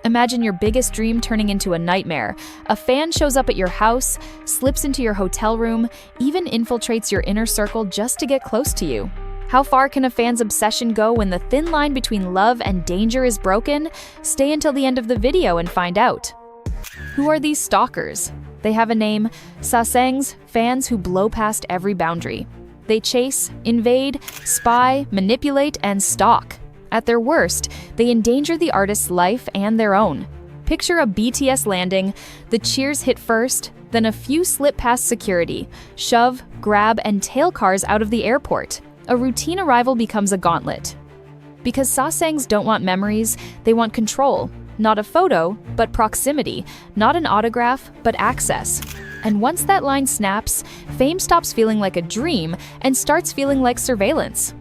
Imagine your biggest dream turning into a nightmare. A fan shows up at your house, slips into your hotel room, even infiltrates your inner circle just to get close to you. How far can a fan's obsession go when the thin line between love and danger is broken? Stay until the end of the video and find out. Who are these stalkers? They have a name: Sasaengs, fans who blow past every boundary. They chase, invade, spy, manipulate, and stalk. At their worst, they endanger the artist's life and their own. Picture a BTS landing. The cheers hit first, then a few slip past security, shove, grab, and tail cars out of the airport. A routine arrival becomes a gauntlet. Because Sasaengs don't want memories, they want control. Not a photo, but proximity. Not an autograph, but access. And once that line snaps, fame stops feeling like a dream and starts feeling like surveillance.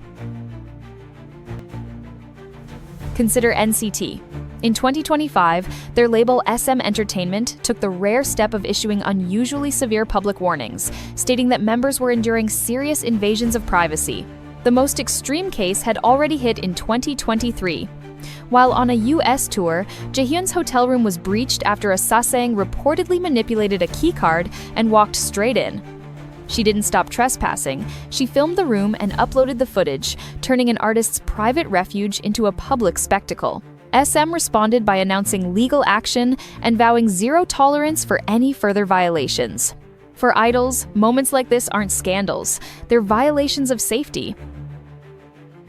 Consider NCT. In 2025, their label SM Entertainment took the rare step of issuing unusually severe public warnings, stating that members were enduring serious invasions of privacy. The most extreme case had already hit in 2023. While on a US tour, Jaehyun's hotel room was breached after a Sasaeng reportedly manipulated a keycard and walked straight in. She didn't stop trespassing. She filmed the room and uploaded the footage, turning an artist's private refuge into a public spectacle. SM responded by announcing legal action and vowing zero tolerance for any further violations. For idols, moments like this aren't scandals, they're violations of safety.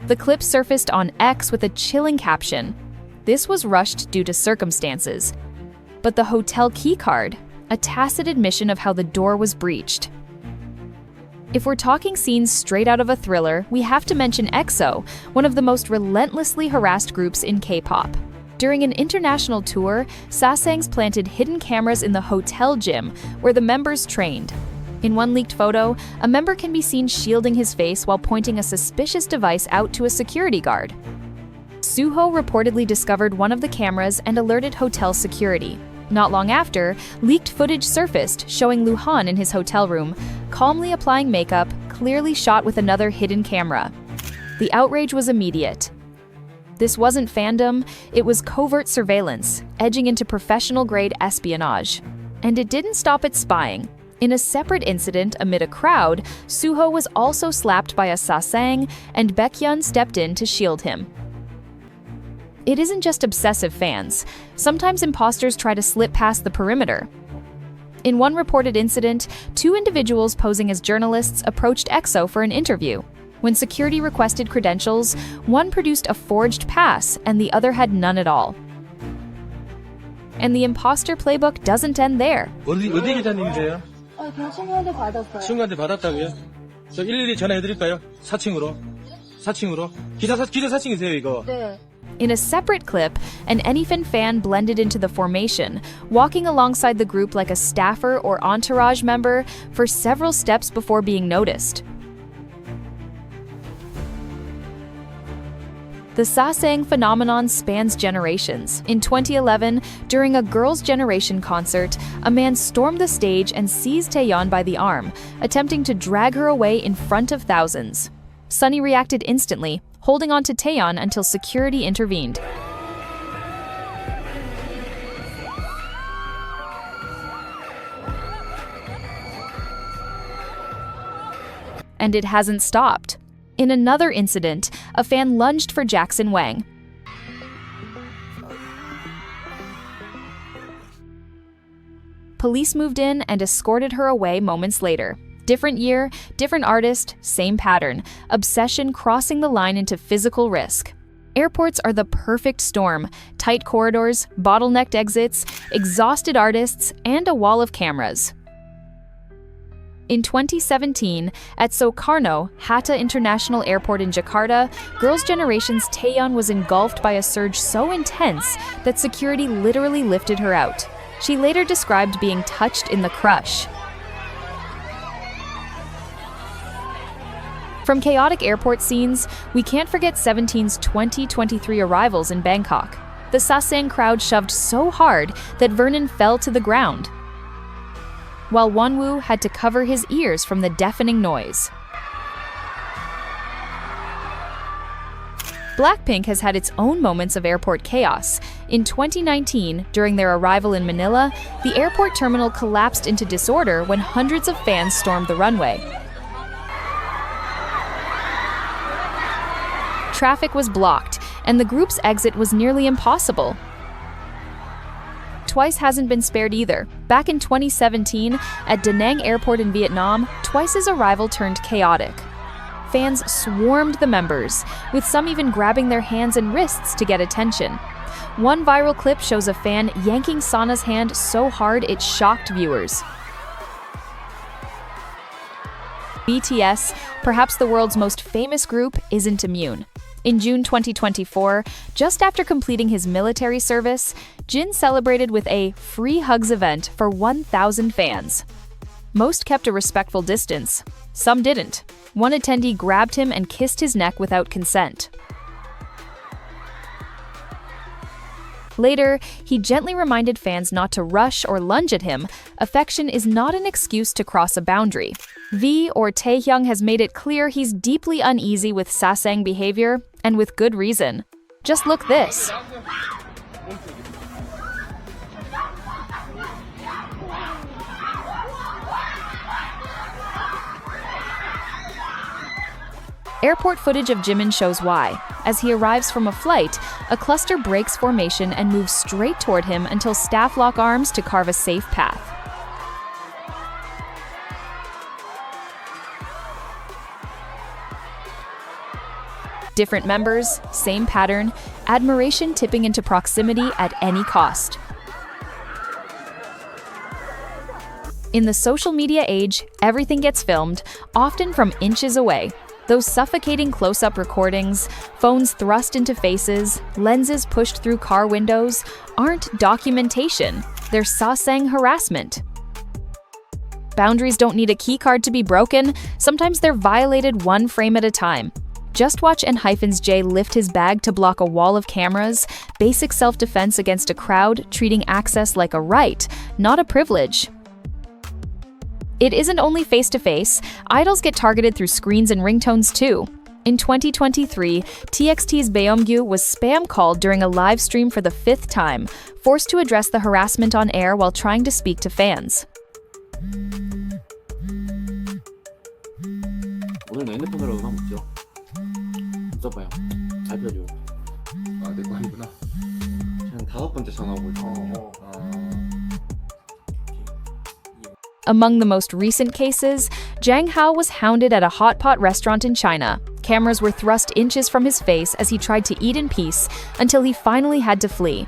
The clip surfaced on X with a chilling caption. This was rushed due to circumstances. But the hotel keycard, a tacit admission of how the door was breached. If we're talking scenes straight out of a thriller, we have to mention EXO, one of the most relentlessly harassed groups in K-pop. During an international tour, Sasaengs planted hidden cameras in the hotel gym where the members trained. In one leaked photo, a member can be seen shielding his face while pointing a suspicious device out to a security guard. Suho reportedly discovered one of the cameras and alerted hotel security. Not long after, leaked footage surfaced showing Luhan in his hotel room, calmly applying makeup, clearly shot with another hidden camera. The outrage was immediate. This wasn't fandom, it was covert surveillance, edging into professional-grade espionage. And it didn't stop at spying. In a separate incident amid a crowd, Suho was also slapped by a Sasaeng, and Baekhyun stepped in to shield him. It isn't just obsessive fans. Sometimes imposters try to slip past the perimeter. In one reported incident, two individuals posing as journalists approached EXO for an interview. When security requested credentials, one produced a forged pass and the other had none at all. And the imposter playbook doesn't end there. 어디 기자님이세요? 그냥 친구한테 받았어요. 친구한테 받았다고요? 저 일일이 전화해드릴까요? 4층으로? 4층으로? 기자 4층이세요, 이거? 네. In a separate clip, an Anyfin fan blended into the formation, walking alongside the group like a staffer or entourage member for several steps before being noticed. The Sasaeng phenomenon spans generations. In 2011, during a Girls' Generation concert, a man stormed the stage and seized Taeyeon by the arm, attempting to drag her away in front of thousands. Sunny reacted instantly, holding on to Taeyeon until security intervened. And it hasn't stopped. In another incident, a fan lunged for Jackson Wang. Police moved in and escorted her away moments later. Different year, different artist, same pattern. Obsession crossing the line into physical risk. Airports are the perfect storm. Tight corridors, bottlenecked exits, exhausted artists, and a wall of cameras. In 2017, at Soekarno Hatta International Airport in Jakarta, Girls' Generation's Taeyeon was engulfed by a surge so intense that security literally lifted her out. She later described being touched in the crush. From chaotic airport scenes, we can't forget 17's 2023 arrivals in Bangkok. The Sasaeng crowd shoved so hard that Vernon fell to the ground, while Wonwoo had to cover his ears from the deafening noise. BLACKPINK has had its own moments of airport chaos. In 2019, during their arrival in Manila, the airport terminal collapsed into disorder when hundreds of fans stormed the runway. Traffic was blocked, and the group's exit was nearly impossible. Twice hasn't been spared either. Back in 2017, at Da Nang Airport in Vietnam, Twice's arrival turned chaotic. Fans swarmed the members, with some even grabbing their hands and wrists to get attention. One viral clip shows a fan yanking Sana's hand so hard it shocked viewers. BTS, perhaps the world's most famous group, isn't immune. In June 2024, just after completing his military service, Jin celebrated with a free hugs event for 1,000 fans. Most kept a respectful distance. Some didn't. One attendee grabbed him and kissed his neck without consent. Later, he gently reminded fans not to rush or lunge at him. Affection is not an excuse to cross a boundary. V, or Taehyung, has made it clear he's deeply uneasy with Sasaeng behavior, and with good reason. Just look this. Airport footage of Jimin shows why. As he arrives from a flight, a cluster breaks formation and moves straight toward him until staff lock arms to carve a safe path. Different members, same pattern, admiration tipping into proximity at any cost. In the social media age, everything gets filmed, often from inches away. Those suffocating close-up recordings, phones thrust into faces, lenses pushed through car windows, aren't documentation, they're Sasaeng harassment. Boundaries don't need a keycard to be broken, sometimes they're violated one frame at a time. Just watch N-J lift his bag to block a wall of cameras, basic self-defense against a crowd, treating access like a right, not a privilege. It isn't only face-to-face, idols get targeted through screens and ringtones too. In 2023, TXT's Baeomgyu was spam-called during a live stream for the 5th time, forced to address the harassment on air while trying to speak to fans. 오늘 핸드폰으로 한번 붙여. 써봐요. 잘 펴줘. 아, 내 거 아니구나. 지금 5번째 전화 오고 있거든요. Among the most recent cases, Zhang Hao was hounded at a hot pot restaurant in China. Cameras were thrust inches from his face as he tried to eat in peace until he finally had to flee.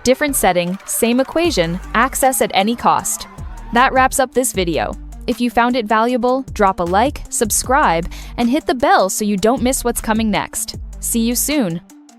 Different setting, same equation, access at any cost. That wraps up this video. If you found it valuable, drop a like, subscribe, and hit the bell so you don't miss what's coming next. See you soon!